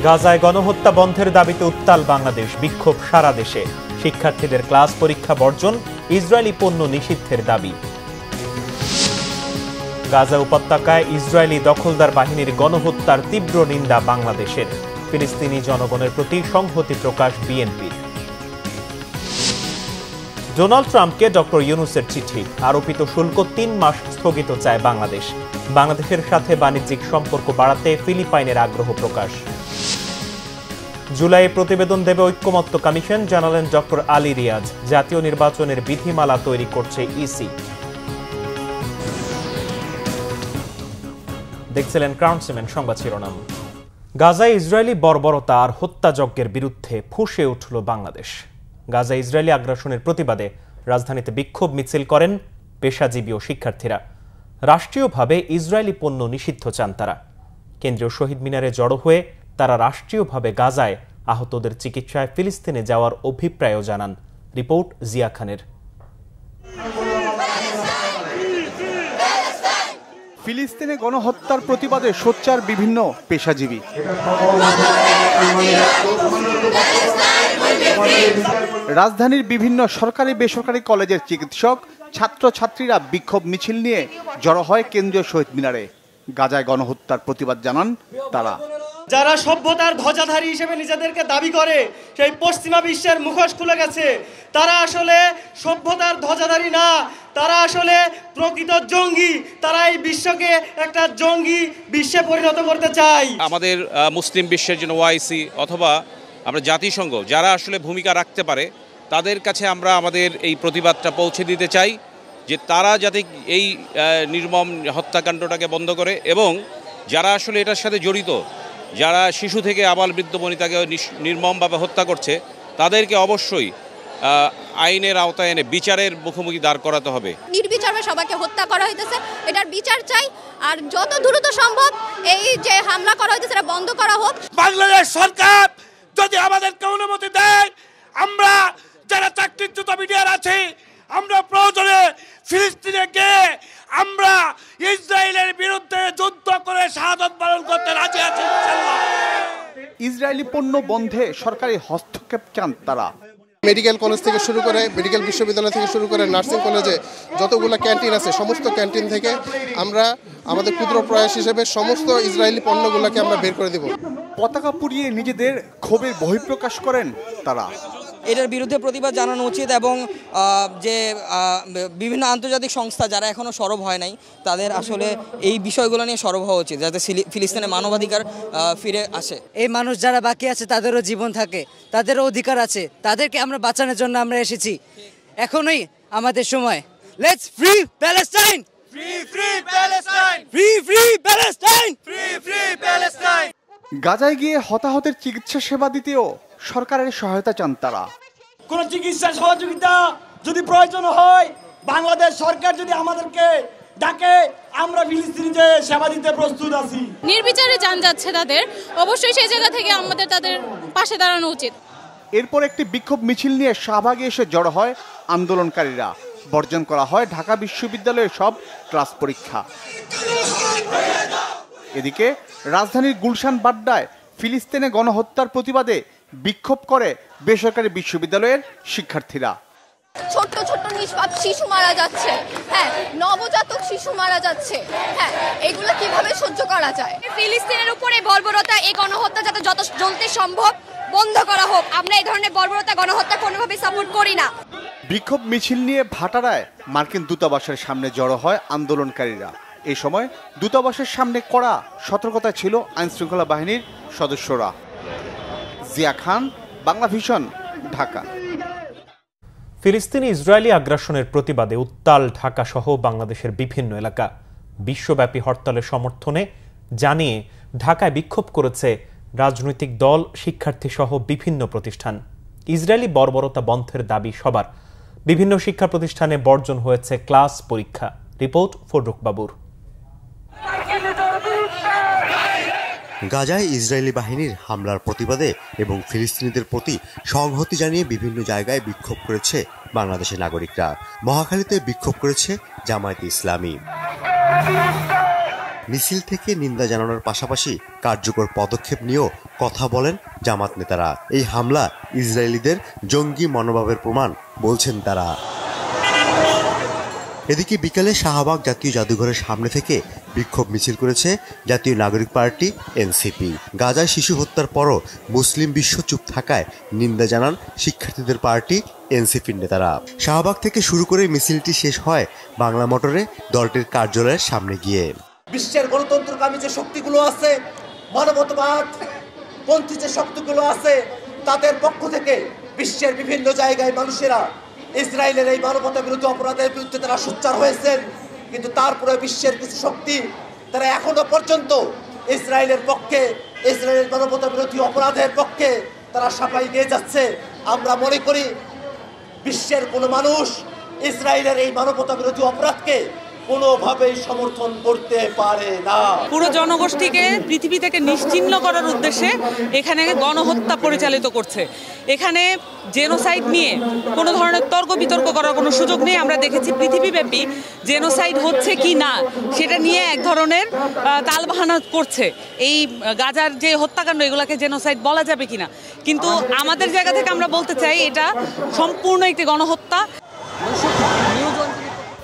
গাজায় গণহত্যা বন্ধের দাবিতে উত্তাল বাংলাদেশ, বিক্ষোভ সারা দেশে। শিক্ষার্থীদের ক্লাস পরীক্ষা বর্জন, ইসরায়েলি পণ্য নিষিদ্ধের দাবি। গাজা উপত্যকায় ইসরায়েলি দখলদার বাহিনীর গণহত্যার তীব্র নিন্দা বাংলাদেশের। ফিলিস্তিনি জনগণের প্রতি সংহতি প্রকাশ বিএনপির। ডোনাল্ড ট্রাম্পকে ডক্টর ইউনূসের চিঠি, আরোপিত শুল্ক ৩ মাস স্থগিত চায় বাংলাদেশ। বাংলাদেশের সাথে বাণিজ্যিক সম্পর্ক বাড়াতে ফিলিপাইনের আগ্রহ প্রকাশ। জুলাইয়ে প্রতিবেদন দেবে ঐক্যমত্য কমিশন, জানালেন ডক্টর আলী রিয়াজ। জাতীয় নির্বাচনের বিধিমালা তৈরি করছে ইসি। দেখছিলেন ক্রাউন সিমেন্ট সংবাদ শিরোনাম। গাজায় ইসরায়েলি বর্বরতা আর হত্যাযজ্ঞের বিরুদ্ধে ফুঁসে উঠল বাংলাদেশ। গাজা ইসরায়েলি আগ্রাসনের প্রতিবাদে রাজধানীতে বিক্ষোভ মিছিল করেন পেশাজীবী ও শিক্ষার্থীরা। রাষ্ট্রীয়ভাবে ইসরায়েলি পণ্য নিষিদ্ধ চান তারা। কেন্দ্রীয় শহীদ মিনারে জড়ো হয়ে তারা রাষ্ট্রীয়ভাবে গাজায় আহতদের চিকিৎসায় ফিলিস্তিনে যাওয়ার অভিপ্রায়ও জানান। রিপোর্ট জিয়া খানের। ফিলিস্তিনে গণহত্যার প্রতিবাদে সোচ্চার বিভিন্ন পেশাজীবী। রাজধানীর বিভিন্ন সরকারি বেসরকারি কলেজের চিকিৎসক, ছাত্রছাত্রীরা বিক্ষোভ মিছিল নিয়ে জড়ো হয় কেন্দ্রীয় শহীদ মিনারে। গাজায় গণহত্যার প্রতিবাদ জানান তারা। যারা সভ্যতার ধ্বজাধারী হিসেবে নিজেদেরকে দাবি করে, সেই পশ্চিমা বিশ্বের মুখোশ খুলে গেছে। তারা আসলে সভ্যতার ধ্বজাধারী না, তারা আসলে প্রকৃত জঙ্গি। তারা এই বিশ্বকে একটা জঙ্গি বিশ্বে পরিণত করতে চায়। আমাদের মুসলিম বিশ্বের জন্য ওআইসি অথবা আমরা জাতিসংঘ যারা আসলে ভূমিকা রাখতে পারে, তাদের কাছে আমরা আমাদের এই প্রতিবাদটা পৌঁছে দিতে চাই যে তারা যাতে এই নির্মম হত্যাকাণ্ডটাকে বন্ধ করে, এবং যারা আসলে এটার সাথে জড়িত, যারা শিশু থেকে আবাল বৃদ্ধ বনিতাকে নির্মমভাবে হত্যা করছে, তাদেরকে অবশ্যই আইনের আওতায় এনে বিচারের মুখোমুখি দাঁড় করাতে হবে। নির্বিচারে সবাইকে হত্যা করা হইতেছে, এটার বিচার চাই। আর যত দ্রুত সম্ভব এই যে হামলা করা হইতেছে এটা বন্ধ করা হোক। বাংলাদেশ সরকার যদি আমাদেরকে অনুমতি দেয়, আমরা যারা চাকরিচ্যুত মিডিয়ার আছি, আমরা প্রয়োজনে ফিলিস্তিনে গিয়ে আমরা ইসরায়েলের বিরুদ্ধে যুদ্ধ করে শাহাদাত বরণ করতে রাজি আছি ইনশাআল্লাহ। ইসরায়েলি পণ্য বন্ধে সরকারি হস্তক্ষেপ চান তারা। মেডিকেল কলেজ থেকে শুরু করে, মেডিকেল বিশ্ববিদ্যালয় থেকে শুরু করে নার্সিং কলেজে যতগুলো ক্যান্টিন আছে, সমস্ত ক্যান্টিন থেকে আমরা আমাদের ক্ষুদ্র প্রয়াস হিসেবে সমস্ত ইসরায়েলি পণ্যগুলোকে আমরা বের করে দেব। পতাকা পুড়িয়ে নিজেদের ক্ষোভের বহিঃপ্রকাশ করেন তারা। এটার বিরুদ্ধে প্রতিবাদ জানানো উচিত, এবং যে বিভিন্ন আন্তর্জাতিক সংস্থা যারা এখনও সরব হয় নাই, তাদের আসলে এই বিষয়গুলো নিয়ে সরব হওয়া উচিত, যাতে ফিলিস্তিনে মানবাধিকার ফিরে আসে। এই মানুষ যারা বাকি আছে তাদেরও জীবন থাকে, তাদেরও অধিকার আছে, তাদেরকে আমরা বাঁচানোর জন্য আমরা এসেছি। এখনই আমাদের সময়। Let's free Palestine, free free Palestine, free free Palestine, free free Palestine. গাজায় গিয়ে হতাহতের চিকিৎসা সেবা দিতেও সরকারের সহায়তা চান তারা। কোন চিকিৎসা সহযোগিতা যদি প্রয়োজন হয়, বাংলাদেশ সরকার যদি আমাদেরকে ডাকে, আমরা ফিলিস্তিনিতে সেবা দিতে প্রস্তুত আছি। নির্বিচারে যান যাচ্ছে তাদের, অবশ্যই সেই জায়গা থেকে আমাদের তাদের পাশে দাঁড়ানো উচিত। এরপর একটি বিক্ষোভ মিছিল নিয়ে শাহবাগে এসে জড়ো হয় আন্দোলনকারীরা। বর্জন করা হয় ঢাকা বিশ্ববিদ্যালয়ের সব ক্লাস পরীক্ষা। এদিকে রাজধানীর গুলশান বাড্ডায় ফিলিস্তিনে গণহত্যার প্রতিবাদে বিক্ষোভ করে বেসরকারি বিশ্ববিদ্যালয়ের শিক্ষার্থীরা। ছোট ছোট নিষ্পাপ শিশু মারা যাচ্ছে, হ্যাঁ, নবজাতক শিশু মারা যাচ্ছে, হ্যাঁ, এগুলো কিভাবে সহ্য করা যায়? ফিলিস্তিনের উপরে বর্বরতা, এই গণহত্যা যাতে যত জলদি সম্ভব বন্ধ করা হোক। আমরা এই ধরনের বর্বরতা, গণহত্যা কোনোভাবেই সাপোর্ট করি না। বিক্ষোভ মিছিল নিয়ে ভাটারায় মার্কিন দূতাবাসের সামনে জড়ো হয় আন্দোলনকারীরা। এই সময় দূতাবাসের সামনে কড়া সতর্কতা ছিল আইনশৃঙ্খলা বাহিনীর সদস্যরা। জিয়া খান, বাংলা ভিশন, ঢাকা। ফিলিস্তিনি ইসরায়েলি আগ্রাসনের প্রতিবাদে উত্তাল ঢাকা সহ বাংলাদেশের বিভিন্ন এলাকা। বিশ্বব্যাপী হরতালের সমর্থনে জানিয়ে ঢাকায় বিক্ষোভ করেছে রাজনৈতিক দল, শিক্ষার্থী সহ বিভিন্ন প্রতিষ্ঠান। ইসরায়েলি বর্বরতা বন্ধের দাবি সবার। বিভিন্ন শিক্ষা প্রতিষ্ঠানে বর্জন হয়েছে ক্লাস পরীক্ষা। রিপোর্ট ফররুখ বাবুর। গাজায় ইসরায়েলি বাহিনীর হামলার প্রতিবাদে এবং ফিলিস্তিনিদের প্রতি সংহতি জানিয়ে বিভিন্ন জায়গায় বিক্ষোভ করেছে বাংলাদেশের নাগরিকরা। মহাখালীতে বিক্ষোভ করেছে জামায়াতে ইসলামী। মিছিল থেকে নিন্দা জানানোর পাশাপাশি কার্যকর পদক্ষেপ নিয়েও কথা বলেন জামাত নেতারা। এই হামলা ইসরায়েলিদের জঙ্গি মনোভাবের প্রমাণ বলছেন তারা। এদিকে বিকালে শাহবাগ জাতীয় জাদুঘরের সামনে থেকে বিক্ষোভ মিছিল করেছে জাতীয় নাগরিক পার্টি এনসিপি। গাজায় শিশু হত্যার পরও মুসলিম বিশ্ব চুপ থাকায় নিন্দা জানান শিক্ষার্থীদের পার্টি এনসিপির নেতারা। শাহবাগ থেকে শুরু করে মিছিলটি শেষ হয় বাংলা মোটরে দলটির কার্যালয়ের সামনে গিয়ে। বিশ্বের গণতন্ত্রকামী যে শক্তিগুলো আছে, মানবতাবাদ পন্থী যে শক্তিগুলো আছে, তাদের পক্ষ থেকে বিশ্বের বিভিন্ন জায়গায় মানুষেরা ইসরায়েলের এই মানবতা বিরোধী অপরাধের বিরুদ্ধে তারা সোচ্চার হয়েছেন। কিন্তু তারপরে বিশ্বের কিছু শক্তি তারা এখনো পর্যন্ত ইসরায়েলের পক্ষে, ইসরায়েলের মানবতা বিরোধী অপরাধের পক্ষে তারা সাফাই দিয়ে যাচ্ছে। আমরা মনে করি বিশ্বের কোনো মানুষ ইসরায়েলের এই মানবতা বিরোধী অপরাধকে কোনোভাবেই সমর্থন করতে পারে না। পুরো জনগোষ্ঠীকে পৃথিবী থেকে নিশ্চিহ্ন করার উদ্দেশ্যে এখানে গণহত্যা পরিচালিত করছে। এখানে জেনোসাইড নিয়ে কোনো ধরনের তর্ক বিতর্ক করার কোনো সুযোগ নেই। আমরা দেখেছি পৃথিবীব্যাপী জেনোসাইড হচ্ছে কি না সেটা নিয়ে এক ধরনের তালবাহানা করছে। এই গাজার যে হত্যাকাণ্ড, এগুলাকে জেনোসাইড বলা যাবে কিনা, কিন্তু আমাদের জায়গা থেকে আমরা বলতে চাই এটা সম্পূর্ণ একটি গণহত্যা।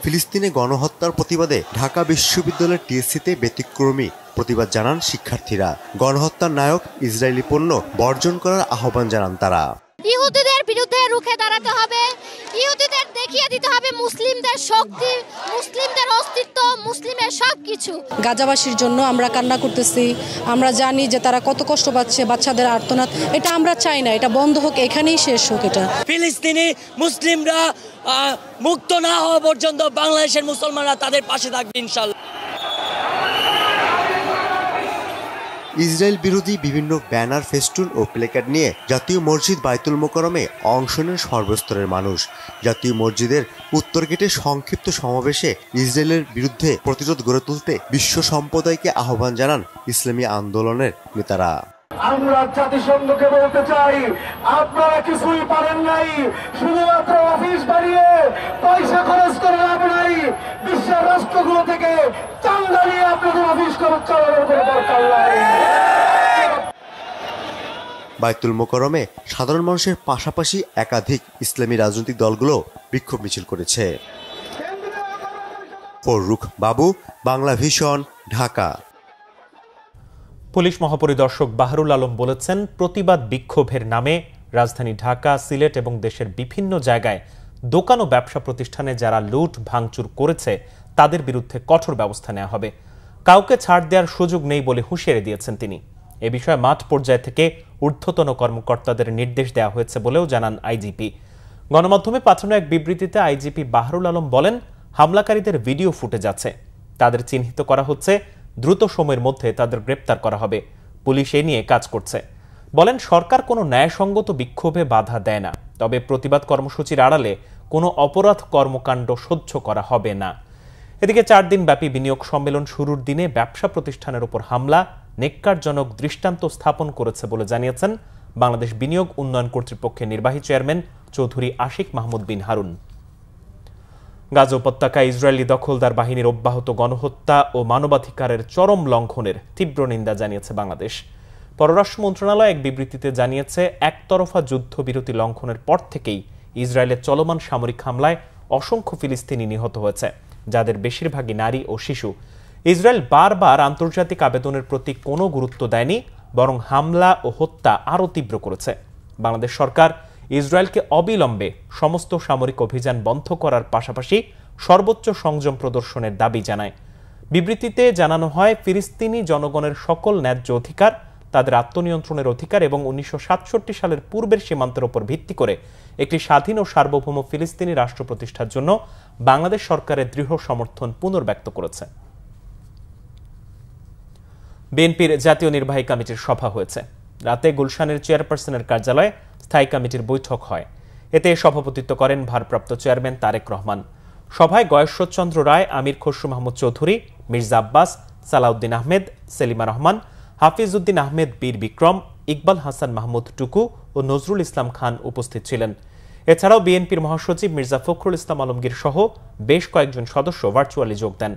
ফিলিস্তিনে গণহত্যার প্রতিবাদে ঢাকা বিশ্ববিদ্যালয়ের টিএসসিতে ব্যতিক্রমী প্রতিবাদ জানান শিক্ষার্থীরা। গণহত্যার নায়ক ইসরায়েলি পণ্য বর্জন করার আহ্বান জানান তারা। ইহুদিদের বিরুদ্ধে রুখে দাঁড়াতে হবে, ইহুদিদের দেখিয়ে দিতে হবে মুসলিমদের শক্তি, মুসলিমদের অস্তিত্ব, মুসলিমের সবকিছু। গাজাবাসীর জন্য আমরা কান্না করতেছি, আমরা জানি যে তারা কত কষ্ট পাচ্ছে, বাচ্চাদের আর্তনাদ, এটা আমরা চাই না, এটা বন্ধ হোক, এখানেই শেষ হোক। এটা ফিলিস্তিনি মুসলিমরা মুক্ত না হওয়া পর্যন্ত বাংলাদেশের মুসলমানরা তাদের পাশে থাকবে ইনশাআল্লাহ। ইসরায়েল বিরোধী বিভিন্ন ব্যানার, ফেস্টুন ও প্লেকার্ড নিয়ে জাতীয় মসজিদ বায়তুল মোকাররমে অংশ নেন সর্বস্তরের মানুষ। জাতীয় মসজিদের উত্তর গেটে সংক্ষিপ্ত সমাবেশে ইসরায়েলের বিরুদ্ধে প্রতিরোধ গড়ে তুলতে বিশ্ব সম্প্রদায়কে আহ্বান জানান ইসলামী আন্দোলনের নেতারা। আমরা জাতিসংঘকে বলতে চাই, আপনারা কিছুই পারেন নাই, শুধুমাত্র অফিস বাড়িয়ে পয়সা খরচ করে লাভ নাই। বিশ্বের রাষ্ট্রগুলো থেকে চাঁদা নিয়ে আপনাদের অফিস খরচ চালানোর কোনো দরকার নাই। বায়তুল মোকাররমে সাধারণ মানুষের পাশাপাশি একাধিক ইসলামী রাজনৈতিক দলগুলো বিক্ষোভ মিছিল করেছে। ফররুখ বাবু, বাংলা ভিশন, ঢাকা। পুলিশ মহাপরিদর্শক বাহরুল আলম বলেছেন, প্রতিবাদ বিক্ষোভের নামে রাজধানী ঢাকা, সিলেট এবং দেশের বিভিন্ন জায়গায় দোকান ও ব্যবসা প্রতিষ্ঠানে যারা লুট ভাঙচুর করেছে তাদের বিরুদ্ধে কঠোর ব্যবস্থা নেওয়া হবে। কাউকে ছাড় দেওয়ার সুযোগ নেই বলে হুঁশিয়ারি দিয়েছেন তিনি। এ বিষয়ে মাঠ পর্যায় থেকে ঊর্ধ্বতন কর্মকর্তাদের নির্দেশ দেওয়া হয়েছে বলেও জানান আইজিপি। গণমাধ্যমে পাঠানো এক বিবৃতিতে আইজিপি বাহরুল আলম বলেন, হামলাকারীদের ভিডিও ফুটেজ আছে, তাদের চিহ্নিত করা হচ্ছে, দ্রুত সময়ের মধ্যে তাদের গ্রেপ্তার করা হবে। পুলিশ এ নিয়ে কাজ করছে। বলেন, সরকার কোনো ন্যায়সঙ্গত বিক্ষোভে বাধা দেয় না, তবে প্রতিবাদ কর্মসূচির আড়ালে কোনো অপরাধ কর্মকাণ্ড সহ্য করা হবে না। এদিকে 4 দিন ব্যাপী বিনিয়োগ সম্মেলন শুরুর দিনে ব্যবসা প্রতিষ্ঠানের উপর হামলা নেক্কারজনক দৃষ্টান্ত স্থাপন করেছে বলে জানিয়েছেন বাংলাদেশ বিনিয়োগ উন্নয়ন কর্তৃপক্ষের নির্বাহী চেয়ারম্যান চৌধুরী আশিক মাহমুদ বিন হারুন। গাজা উপত্যকায় ইসরায়েলি দখলদার বাহিনীর অব্যাহত গণহত্যা ও মানবাধিকারের চরম লঙ্ঘনের তীব্র নিন্দা জানিয়েছে বাংলাদেশ। পররাষ্ট্র মন্ত্রণালয় এক বিবৃতিতে জানিয়েছে, একতরফা যুদ্ধবিরতি লঙ্ঘনের পর থেকেই ইসরায়েলের চলমান সামরিক হামলায় অসংখ্য ফিলিস্তিনি নিহত হয়েছে, যাদের বেশিরভাগই নারী ও শিশু। ইসরায়েল বারবার আন্তর্জাতিক আবেদনের প্রতি কোনো গুরুত্ব দেয়নি, বরং হামলা ও হত্যা আরও তীব্র করেছে। বাংলাদেশ সরকার ইসরায়েলকে অবিলম্বে সমস্ত সামরিক অভিযান বন্ধ করার পাশাপাশি সর্বোচ্চ সংযম প্রদর্শনের দাবি জানায়। বিবৃতিতে জানানো হয়, ফিলিস্তিনি জনগণের সকল ন্যায্য অধিকার, তাদের আত্মনিয়ন্ত্রণের অধিকার এবং 1967 সালের পূর্বের সীমান্তের উপর ভিত্তি করে একটি স্বাধীন ও সার্বভৌম ফিলিস্তিনি রাষ্ট্র প্রতিষ্ঠার জন্য বাংলাদেশ সরকারের দৃঢ় সমর্থন পুনর্ব্যক্ত করেছে। বিএনপির জাতীয় নির্বাহী কমিটির সভা হয়েছে। রাতে গুলশানের চেয়ারপারসনের কার্যালয়ে স্থায়ী কমিটির বৈঠক হয়। এতে সভাপতিত্ব করেন ভারপ্রাপ্ত চেয়ারম্যান তারেক রহমান। সভায় গয়েশ্বরচন্দ্র রায়, আমির খসরু মাহমুদ চৌধুরী, মির্জা আব্বাস, সালাউদ্দিন আহমেদ, সেলিমা রহমান, হাফিজ উদ্দিন আহমেদ বীর বিক্রম, ইকবাল হাসান মাহমুদ টুকু ও নজরুল ইসলাম খান উপস্থিত ছিলেন। এছাড়াও বিএনপির মহাসচিব মির্জা ফখরুল ইসলাম আলমগীর সহ বেশ কয়েকজন সদস্য ভার্চুয়ালি যোগ দেন।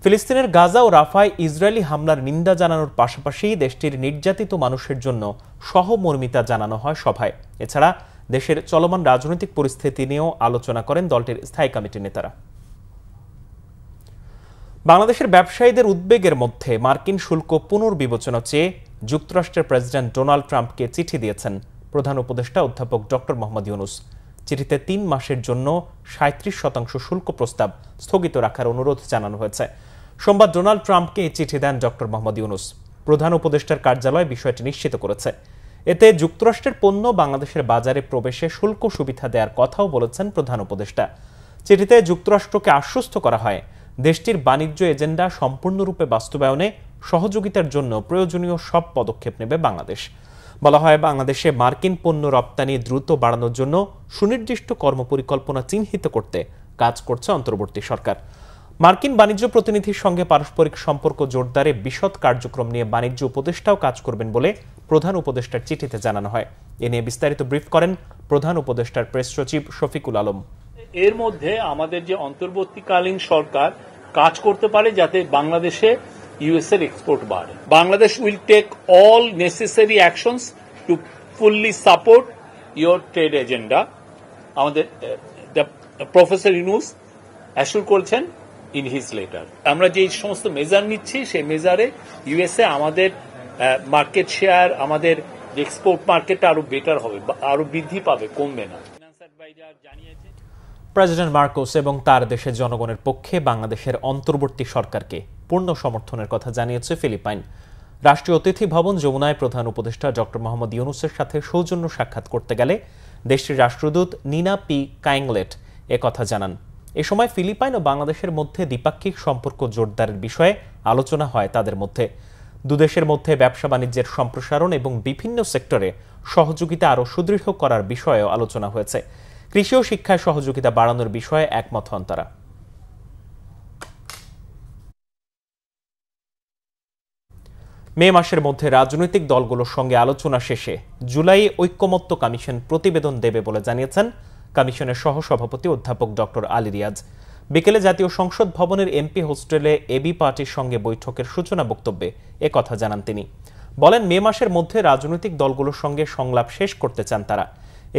ফিলিস্তিনের গাজা ও রাফায় ইসরায়েলি হামলার নিন্দা জানানোর পাশাপাশি দেশটির নির্যাতিত মানুষের জন্য সহমর্মিতা জানানো হয় সভায়। এছাড়া দেশের চলমান রাজনৈতিক পরিস্থিতি নিয়েও আলোচনা করেন দলটির স্থায়ী কমিটির নেতারা। বাংলাদেশের ব্যবসায়ীদের উদ্বেগের মধ্যে মার্কিন শুল্ক পুনর্বিবেচনা চেয়ে যুক্তরাষ্ট্রের প্রেসিডেন্ট ডোনাল্ড ট্রাম্পকে চিঠি দিয়েছেন প্রধান উপদেষ্টা অধ্যাপক ডক্টর মোহাম্মদ ইউনূস। চিঠিতে ৩ মাসের জন্য ৩৭% শুল্ক প্রস্তাব স্থগিত রাখার অনুরোধ জানানো হয়েছে। সোমবার ডোনাল্ড ট্রাম্পকে এই চিঠি দেন ডক্টর মোহাম্মদ ইউনূস। প্রধান উপদেষ্টার কার্যালয় বিষয়টি নিশ্চিত করেছে। এতে যুক্তরাষ্ট্রের পণ্য বাংলাদেশের বাজারে প্রবেশে শুল্ক সুবিধা দেওয়ার কথাও বলেছেন প্রধান উপদেষ্টা। চিঠিতে যুক্তরাষ্ট্রকে আশ্বস্ত করা হয় দেশটির বাণিজ্য এজেন্ডা সম্পূর্ণরূপে বাস্তবায়নে সহযোগিতার জন্য প্রয়োজনীয় সব পদক্ষেপ নেবে বাংলাদেশ। বলা হয় বাংলাদেশে মার্কিন পণ্য রপ্তানি দ্রুত বাড়ানোর জন্য সুনির্দিষ্ট কর্মপরিকল্পনা চিহ্নিত করতে কাজ করছে অন্তর্বর্তী সরকার। মার্কিন বাণিজ্য প্রতিনিধির সঙ্গে পারস্পরিক সম্পর্ক জোরদারে বিশদ কার্যক্রম নিয়ে বাণিজ্য উপদেষ্টাও কাজ করবেন বলে প্রধান উপদেষ্টার চিঠিতে জানানো হয়। এ নিয়ে বিস্তারিত ব্রিফ করেন প্রধান উপদেষ্টার প্রেস সচিব শফিকুল আলম। এর মধ্যে আমাদের যে অন্তর্বর্তীকালীন সরকার কাজ করতে পারে যাতে বাংলাদেশে ইউএস এর এক্সপোর্ট বাড়ে। Bangladesh will take all necessary actions to fully support your trade agenda. আমাদের প্রফেসর ইউনূস অ্যাসুর করেছেন ইন হিজ লেটার। আমরা যে সমস্ত মেজার নিচ্ছি সেই মেজারে ইউএসএ আমাদের মার্কেট শেয়ার, আমাদের এক্সপোর্ট মার্কেটটা আরো বেটার হবে, আরো বৃদ্ধি পাবে, কমবে না। প্রেসিডেন্ট মার্কোস এবং তার দেশের জনগণের পক্ষে বাংলাদেশের অন্তর্বর্তী সরকারকে পূর্ণ সমর্থনের কথা জানিয়েছে ফিলিপাইন। রাষ্ট্রীয় অতিথি ভবন যমুনায় প্রধান উপদেষ্টা ডক্টর মোহাম্মদ ইউনূসের সাথে সৌজন্য সাক্ষাৎ করতে গেলে দেশটির রাষ্ট্রদূত নিনা পি কাইংলেট একথা জানান। এ সময় ফিলিপাইন ও বাংলাদেশের মধ্যে দ্বিপাক্ষিক সম্পর্ক জোরদারের বিষয়ে আলোচনা হয় তাদের মধ্যে। দুদেশের মধ্যে ব্যবসা বাণিজ্যের সম্প্রসারণ এবং বিভিন্ন সেক্টরে সহযোগিতা আরও সুদৃঢ় করার বিষয়েও আলোচনা হয়েছে। কৃষি ও শিক্ষায় সহযোগিতা বাড়ানোর বিষয়ে একমত হন তারা। মে মাসের মধ্যে রাজনৈতিক দলগুলোর সঙ্গে আলোচনা শেষে জুলাই ঐক্যমত্য কমিশন প্রতিবেদন দেবে বলে জানিয়েছেন কমিশনের সহসভাপতি অধ্যাপক ডক্টর আলী রিয়াজ। বিকেলে জাতীয় সংসদ ভবনের এমপি হোস্টেলে এবি পার্টির সঙ্গে বৈঠকের সূচনা বক্তব্যে একথা জানান তিনি। বলেন, মে মাসের মধ্যে রাজনৈতিক দলগুলোর সঙ্গে সংলাপ শেষ করতে চান তারা।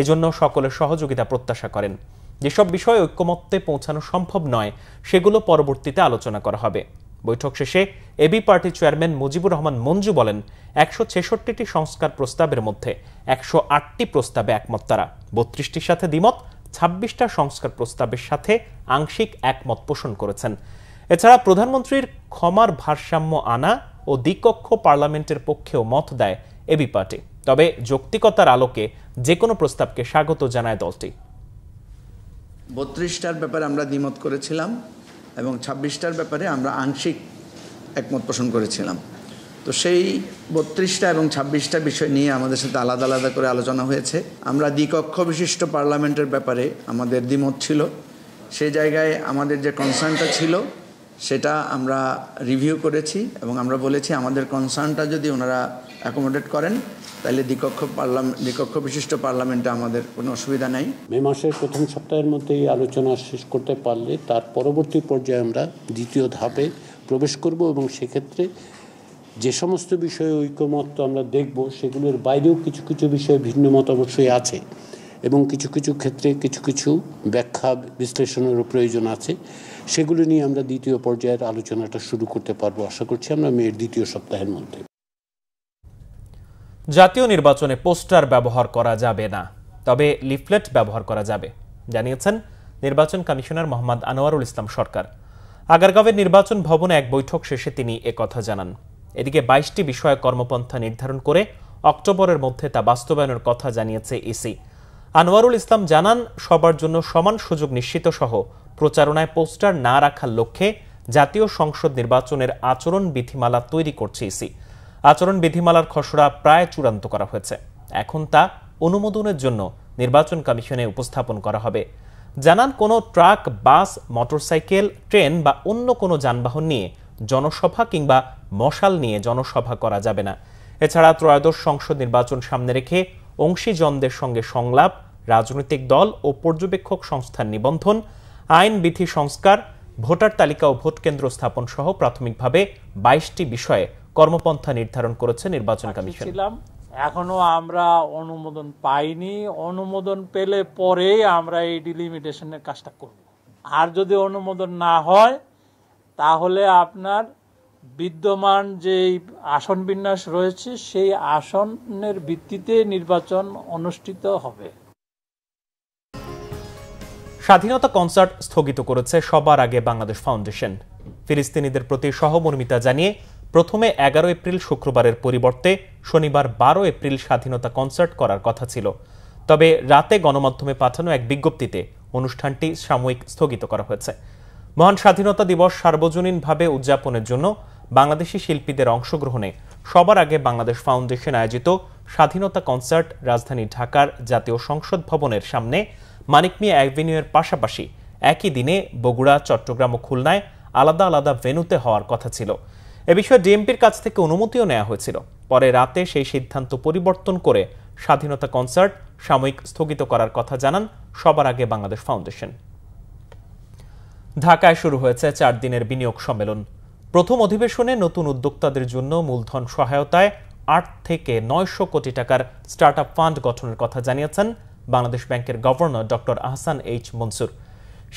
এজন্য সকলের সহযোগিতা প্রত্যাশা করেন। যেসব বিষয়ে ঐক্যমত্যে পৌঁছানো সম্ভব নয় সেগুলো পরবর্তীতে আলোচনা করা হবে। বৈঠক শেষে AB party chairman Mujibur Rahman Manju বলেন, ১৬৬টি সংস্কার প্রস্তাবের মধ্যে ১০৮টি প্রস্তাবে একমত তারা। ৩২টির সাথে দ্বিমত, ২৬টা সংস্কার প্রস্তাবের সাথে আংশিক একমত পোষণ করেছেন। এছাড়া প্রধানমন্ত্রীর ক্ষমার ভারসাম্য আনা ও দ্বিকক্ষ পার্লামেন্টের পক্ষেও মত দেয় এবি পার্টি। তবে যৌক্তিকতার আলোকে যে কোনো প্রস্তাবকে স্বাগত জানায় দলটি। ৩২টার ব্যাপারে আমরা দ্বিমত করেছিলাম এবং ২৬টার ব্যাপারে আমরা আংশিক একমত পোষণ করেছিলাম। তো সেই ৩২টা এবং ২৬টা বিষয় নিয়ে আমাদের সাথে আলাদা আলাদা করে আলোচনা হয়েছে। আমরা দ্বিকক্ষ বিশিষ্ট পার্লামেন্টের ব্যাপারে আমাদের দ্বিমত ছিল। সেই জায়গায় আমাদের যে কনসার্নটা ছিল সেটা আমরা রিভিউ করেছি এবং আমরা বলেছি আমাদের কনসার্নটা যদি ওনারা অ্যাকোমোডেট করেন তাহলে দ্বিকক্ষ বিশিষ্ট পার্লামেন্টে আমাদের কোনো অসুবিধা নাই। মে মাসের প্রথম সপ্তাহের মধ্যেই আলোচনা শেষ করতে পারলে তার পরবর্তী পর্যায়ে আমরা দ্বিতীয় ধাপে প্রবেশ করব এবং সেক্ষেত্রে যে সমস্ত বিষয়ে ঐক্যমত আমরা দেখব সেগুলোর বাইরেও কিছু কিছু বিষয়ে ভিন্ন মত অবশ্যই আছে এবং কিছু কিছু ক্ষেত্রে কিছু কিছু ব্যাখ্যা বিশ্লেষণেরও প্রয়োজন আছে। সেগুলো নিয়ে আমরা দ্বিতীয় পর্যায়ের আলোচনাটা শুরু করতে পারবো আশা করছি আমরা মের দ্বিতীয় সপ্তাহের মধ্যে। জাতীয় নির্বাচনে পোস্টার ব্যবহার করা যাবে না, তবে লিফলেট ব্যবহার করা যাবে, জানিয়েছেন নির্বাচন কমিশনার মোহাম্মদ আনোয়ারুল ইসলাম সরকার। আগারগাঁওয়ের নির্বাচন ভবনে এক বৈঠক শেষে তিনি একথা জানান। এদিকে ২২টি বিষয়ে কর্মপন্থা নির্ধারণ করে অক্টোবরের মধ্যে তা বাস্তবায়নের কথা জানিয়েছে ইসি। আনোয়ারুল ইসলাম জানান, সবার জন্য সমান সুযোগ নিশ্চিত সহ প্রচারণায় পোস্টার না রাখার লক্ষ্যে জাতীয় সংসদ নির্বাচনের আচরণ বিধিমালা তৈরি করছে ইসি। আচরণ বিধিমালার খসড়া প্রায় চূড়ান্ত করা হয়েছে। এখন তা অনুমোদনের জন্য নির্বাচন কমিশনে উপস্থাপন করা হবে। জানান, কোনো ট্রাক, বাস, মোটরসাইকেল, ট্রেন বা অন্য কোনো যানবাহন নিয়ে জনসভা কিংবা মশাল নিয়ে জনসভা করা যাবে না। এছাড়া ত্রয়োদশ সংসদ নির্বাচন সামনে রেখে অংশীজনদের সঙ্গে সংলাপ, রাজনৈতিক দল ও পর্যবেক্ষক সংস্থার নিবন্ধন, আইন বিধি সংস্কার, ভোটার তালিকা ও ভোট কেন্দ্র স্থাপন সহ প্রাথমিকভাবে 22টি বিষয়ে কর্মপন্থা নির্ধারণ করেছে নির্বাচন কমিশন। এখনো আমরা অনুমোদন পাইনি, অনুমোদন পেলে পরেই আমরা এই ডিলিমিটেশনের কাজটা করব। আর যদি অনুমোদন না হয় তাহলে আপনার বিদ্যমান যে আসন বিন্যাস রয়েছে সেই আসনের ভিত্তিতে নির্বাচন অনুষ্ঠিত হবে। স্বাধীনতা কনসার্ট স্থগিত করেছে সবার আগে বাংলাদেশ ফাউন্ডেশন। ফিলিস্তিনিদের প্রতি সহমর্মিতা জানিয়ে প্রথমে 11 এপ্রিল শুক্রবারের পরিবর্তে শনিবার 12 এপ্রিল স্বাধীনতা কনসার্ট করার কথা ছিল। তবে রাতে গণমাধ্যমে পাঠানো এক বিজ্ঞপ্তিতে অনুষ্ঠানটি সাময়িক স্থগিত করা হয়েছে। মহান স্বাধীনতা দিবস সার্বজনীনভাবে উদযাপনের জন্য বাংলাদেশি শিল্পীদের অংশগ্রহণে সবার আগে বাংলাদেশ ফাউন্ডেশন আয়োজিত স্বাধীনতা কনসার্ট রাজধানী ঢাকার জাতীয় সংসদ ভবনের সামনে মানিক মিয়া অ্যাভিনিউয়ের পাশাপাশি একই দিনে বগুড়া, চট্টগ্রাম ও খুলনায় আলাদা আলাদা ভেন্যুতে হওয়ার কথা ছিল। এ বিষয়ে ডিএমপির কাছ থেকে অনুমতিও নেওয়া হয়েছিল। পরে রাতে সেই সিদ্ধান্ত পরিবর্তন করে স্বাধীনতা কনসার্ট সাময়িক স্থগিত করার কথা জানান সবার আগে বাংলাদেশ ফাউন্ডেশন। ঢাকায় শুরু হয়েছে 4 দিনের বিনিয়োগ সম্মেলন। প্রথম অধিবেশনে নতুন উদ্যোক্তাদের জন্য মূলধন সহায়তায় 8 থেকে 900 কোটি টাকার স্টার্টআপ ফান্ড গঠনের কথা জানিয়েছেন বাংলাদেশ ব্যাংকের governor doctor Ahsan H Mansur.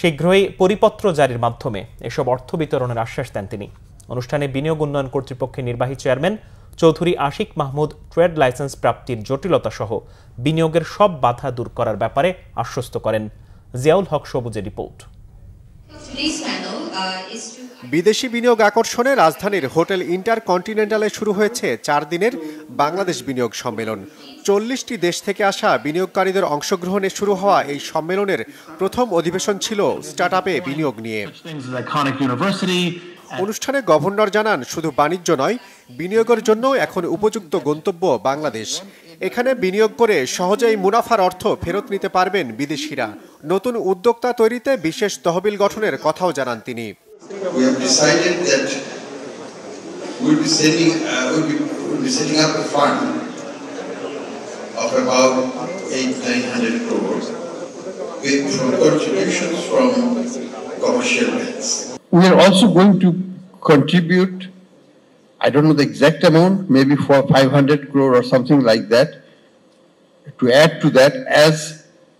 শীঘ্রই পরিপত্র জারির মাধ্যমে এসব অর্থ বিতরণের আশ্বাস দেন তিনি। অনুষ্ঠানে বিনিয়োগ উন্নয়ন কর্তৃপক্ষের নির্বাহী chairman Chowdhury Ashik Mahmud trade licence প্রাপ্তির জটিলতা সহ বিনিয়োগের সব বাধা দূর করার ব্যাপারে আশ্বস্ত করেন। জিয়াউল হক সবুজের রিপোর্ট। বিদেশি বিনিয়োগ আকর্ষণে রাজধানীর হোটেল ইন্টারকন্টিনেন্টালে শুরু হয়েছে 4 দিনের বাংলাদেশ বিনিয়োগ সম্মেলন। 40টি দেশ থেকে আসা বিনিয়োগকারীদের অংশগ্রহণে শুরু হওয়া এই সম্মেলনের প্রথম অধিবেশন ছিল স্টার্টআপে বিনিয়োগ নিয়ে। অনুষ্ঠানে গভর্নর জানান, শুধু বাণিজ্য নয়, বিনিয়োগের জন্য এখন উপযুক্ত গন্তব্য বাংলাদেশ। এখানে বিনিয়োগ করে সহজেই মুনাফার অর্থ ফেরত নিতে পারবেন বিদেশিরা। নতুন উদ্যোক্তা তৈরিতে বিশেষ তহবিল গঠনের কথাও জানান তিনি। We are also going to contribute, I don't know the exact amount, maybe for 500 crore or something like that, to add to that as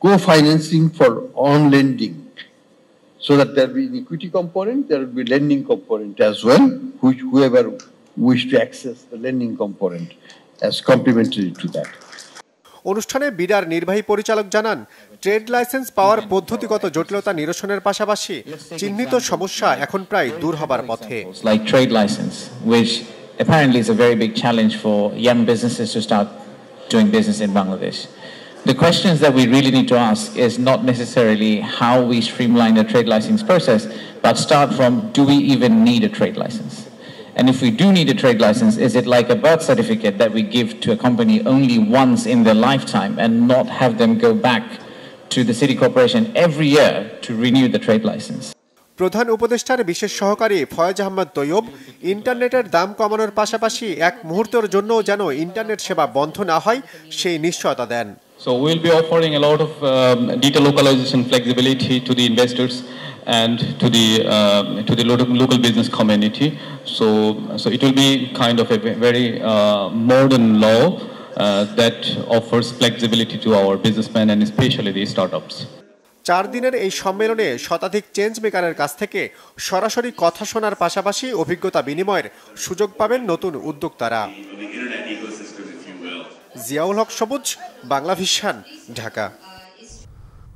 co-financing for on lending, so that there will be an equity component, there will be lending component as well, which whoever wish to access the lending component as complementary to that. অনুষ্ঠানে বিডার নির্বাহী পরিচালক জানান, trade licence পাওয়ার পদ্ধতিগত জটিলতা নিরসনের পাশাপাশি চিহ্নিত সমস্যা এখন প্রায় দূর হবার পথে। Like trade license, which apparently is a very big challenge for young businesses to start doing business in Bangladesh. The questions that we really need to ask is not necessarily how we streamline the trade license process, but start from, do we even need a trade license? And if we do need a trade license, is it like a birth certificate that we give to a company only once in their lifetime and not have them go back to the city corporation every year to renew the trade license? প্রধান উপদেষ্টার বিশেষ সহকারী ফয়েজ আহমদ তৈয়ব ইন্টারনেটের দাম কমানোর পাশাপাশি এক মুহূর্তের জন্য যেন ইন্টারনেট সেবা বন্ধ না হয় সেই নিশ্চয়তা দেন। So we'll be offering a lot of data localization flexibility to the investors and to the local business community. So it will be kind of a very modern law that offers flexibility to our businessmen and especially the startups. 4 দিনের এই সম্মেলনে শতাধিক change মেকারের কাছ থেকে সরাসরি কথা শোনার পাশাপাশি অভিজ্ঞতা বিনিময়ের সুযোগ পাবেন নতুন উদ্যোক্তারা। জিয়াউল হক সবুজ, বাংলা ভিশন, ঢাকা।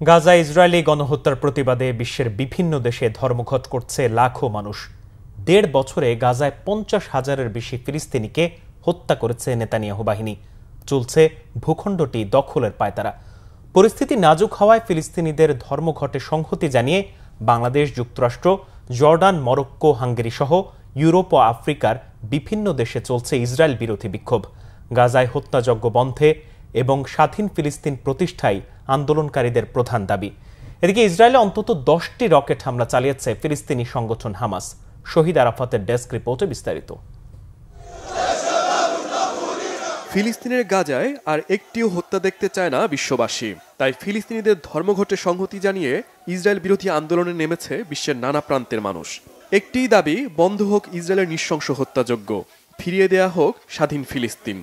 গাজা ইসরায়েলি গণহত্যার প্রতিবাদে বিশ্বের বিভিন্ন দেশে ধর্মঘট করছে লাখো মানুষ। 1.5 বছরে গাজায় 50,000-এর বেশি ফিলিস্তিনিকে হত্যা করেছে নেতানিয়াহু বাহিনী। চলছে ভূখণ্ডটি দখলের পায়তারা। পরিস্থিতি নাজুক হওয়ায় ফিলিস্তিনিদের ধর্মঘটে সংহতি জানিয়ে বাংলাদেশ, যুক্তরাষ্ট্র, জর্ডান, মরক্কো, হাঙ্গেরি সহ ইউরোপ ও আফ্রিকার বিভিন্ন দেশে চলছে ইসরায়েল বিরোধী বিক্ষোভ। গাজায় হত্যাযজ্ঞ বন্ধে এবং স্বাধীন ফিলিস্তিন প্রতিষ্ঠাই আন্দোলনকারীদের প্রধান দাবি। এদিকে ইসরায়েলে অন্তত 10টি রকেট হামলা চালিয়েছে ফিলিস্তিনি সংগঠন হামাস। শহীদ আরাফাতের ডেস্ক রিপোর্টে বিস্তারিত। ফিলিস্তিনের গাজায় আর একটিও হত্যা দেখতে চায় না বিশ্ববাসী। তাই ফিলিস্তিনিদের ধর্মঘটে সংহতি জানিয়ে ইসরায়েল বিরোধী আন্দোলনে নেমেছে বিশ্বের নানা প্রান্তের মানুষ। একটিই দাবি, বন্ধ হোক ইসরায়েলের নৃশংস হত্যাযজ্ঞ, ফিরিয়ে দেয়া হোক স্বাধীন ফিলিস্তিন।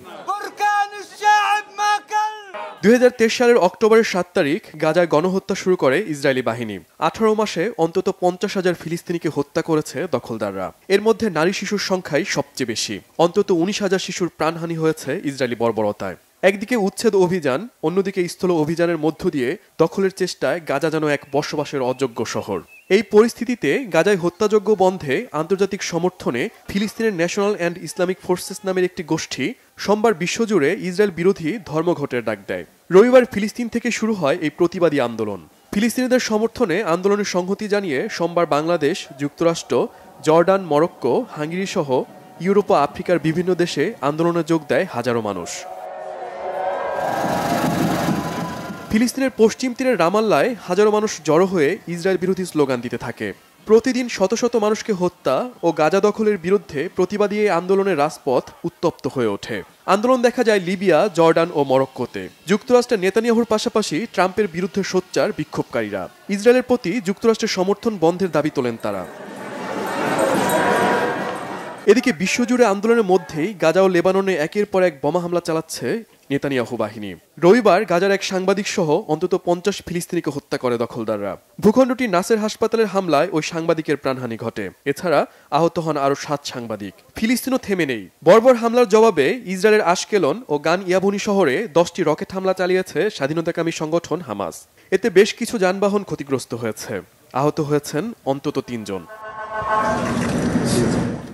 2023 সালের অক্টোবরের 7 তারিখ গাজায় গণহত্যা শুরু করে ইসরায়েলি বাহিনী। 18 মাসে অন্তত 50,000 ফিলিস্তিনিকে হত্যা করেছে দখলদাররা। এর মধ্যে নারী শিশুর সংখ্যাই সবচেয়ে বেশি। অন্তত 19,000 শিশুর প্রাণহানি হয়েছে ইসরায়েলি বর্বরতায়। একদিকে উচ্ছেদ অভিযান, অন্যদিকে স্থল অভিযানের মধ্য দিয়ে দখলের চেষ্টায় গাজা যেন এক বসবাসের অযোগ্য শহর। এই পরিস্থিতিতে গাজায় হত্যাযজ্ঞ বন্ধে আন্তর্জাতিক সমর্থনে ফিলিস্তিনের ন্যাশনাল অ্যান্ড ইসলামিক ফোর্সেস নামের একটি গোষ্ঠী সোমবার বিশ্বজুড়ে ইসরায়েল বিরোধী ধর্মঘটের ডাক দেয়। রবিবার ফিলিস্তিন থেকে শুরু হয় এই প্রতিবাদী আন্দোলন। ফিলিস্তিনিদের সমর্থনে আন্দোলনের সংহতি জানিয়ে সোমবার বাংলাদেশ, যুক্তরাষ্ট্র, জর্ডান, মরক্কো, হাঙ্গেরি সহ ইউরোপ ও আফ্রিকার বিভিন্ন দেশে আন্দোলনে যোগ দেয় হাজারো মানুষ। ফিলিস্তিনের পশ্চিম তীরের রামাল্লায় হাজারো মানুষ জড়ো হয়ে ইসরায়েল বিরোধী স্লোগান দিতে থাকে। প্রতিদিন শত শত মানুষকে হত্যা ও গাজা দখলের বিরুদ্ধে প্রতিবাদী এই আন্দোলনের রাজপথ উত্তপ্ত হয়ে ওঠে। আন্দোলন দেখা যায় লিবিয়া, জর্ডান ও মরক্কোতে। যুক্তরাষ্ট্রের নেতানিয়াহুর পাশাপাশি ট্রাম্পের বিরুদ্ধে সোচ্চার বিক্ষোভকারীরা। ইসরায়েলের প্রতি যুক্তরাষ্ট্রের সমর্থন বন্ধের দাবি তোলেন তারা। এদিকে বিশ্বজুড়ে আন্দোলনের মধ্যেই গাজা ও লেবাননে একের পর এক বোমা হামলা চালাচ্ছে নেতানিয়াহু বাহিনী। রবিবার গাজার এক সাংবাদিক সহ অন্তত 50 ফিলিস্তিনিকে হত্যা করে দখলদাররা। ভূখণ্ডটি নাসের হাসপাতালের হামলায় ওই সাংবাদিকের প্রাণহানি ঘটে। এছাড়া আহত হন আরো 7 সাংবাদিক। ফিলিস্তিনও থেমে নেই। বর্বর হামলার জবাবে ইসরায়েলের আশকেলন ও গান ইয়াভুনি শহরে 10টি রকেট হামলা চালিয়েছে স্বাধীনতাকামী সংগঠন হামাস। এতে বেশ কিছু যানবাহন ক্ষতিগ্রস্ত হয়েছে। আহত হয়েছেন অন্তত 3 জন।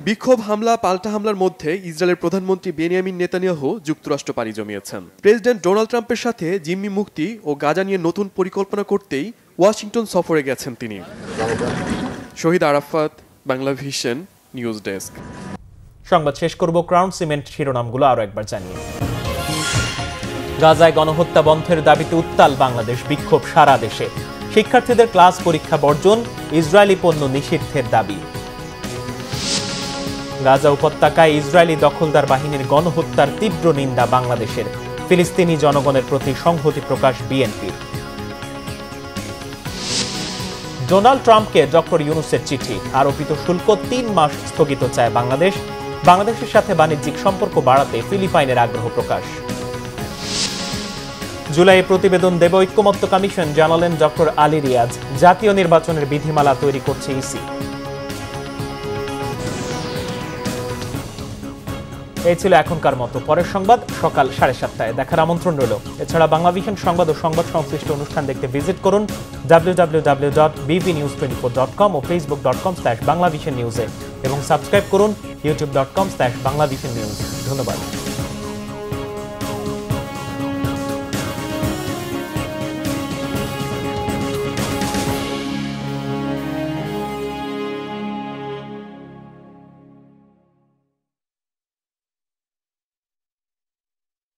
বিক্ষোভ, হামলা, পাল্টা হামলার মধ্যে ইসরায়েলের প্রধানমন্ত্রী বেনিয়ামিন নেতানিয়াহু যুক্তরাষ্ট্র পাড়ি জমিয়েছেন। প্রেসিডেন্ট ডোনাল্ড ট্রাম্পের সাথে জিম্মি মুক্তি ও গাজা নিয়ে নতুন পরিকল্পনা করতেই ওয়াশিংটন সফরে গেছেন তিনি। Shahid Arafat, Bangla Vision news desk. সংবাদ শেষ করব ক্রাউন সিমেন্ট শিরোনামগুলো আরো একবার জানিয়ে। গাজায় গণহত্যা বন্ধের দাবিতে উত্তাল বাংলাদেশ, বিক্ষোভ সারা দেশে। শিক্ষার্থীদের ক্লাস পরীক্ষা বর্জন, ইসরায়েলি পণ্য নিষিদ্ধের দাবি। গাজা উপত্যকায় ইসরায়েলি দখলদার বাহিনীর গণহত্যার তীব্র নিন্দা বাংলাদেশের। ফিলিস্তিনি জনগণের প্রতি সংহতি প্রকাশ বিএনপির। ডোনাল্ড ট্রাম্পকে ডক্টর ইউনূসের চিঠি, আরোপিত শুল্ক 3 মাস স্থগিত চায় বাংলাদেশ। বাংলাদেশের সাথে বাণিজ্যিক সম্পর্ক বাড়াতে ফিলিপাইনের আগ্রহ প্রকাশ। জুলাইয়ে প্রতিবেদন দেবে ঐক্যমত্য কমিশন, জানালেন ডক্টর আলী রিয়াজ। জাতীয় নির্বাচনের বিধিমালা তৈরি করছে ইসি। এই ছিল এখনকার মতো। পরের সংবাদ সকাল 7:30টায় দেখার আমন্ত্রণ রইল। এছাড়া বাংলা ভিশন সংবাদ ও সংবাদ সংশ্লিষ্ট অনুষ্ঠান দেখতে ভিজিট করুন www.bvnews24.com ও facebook.com/banglavisionnews এবং সাবস্ক্রাইব করুন youtube.com/banglavisionnews। ধন্যবাদ।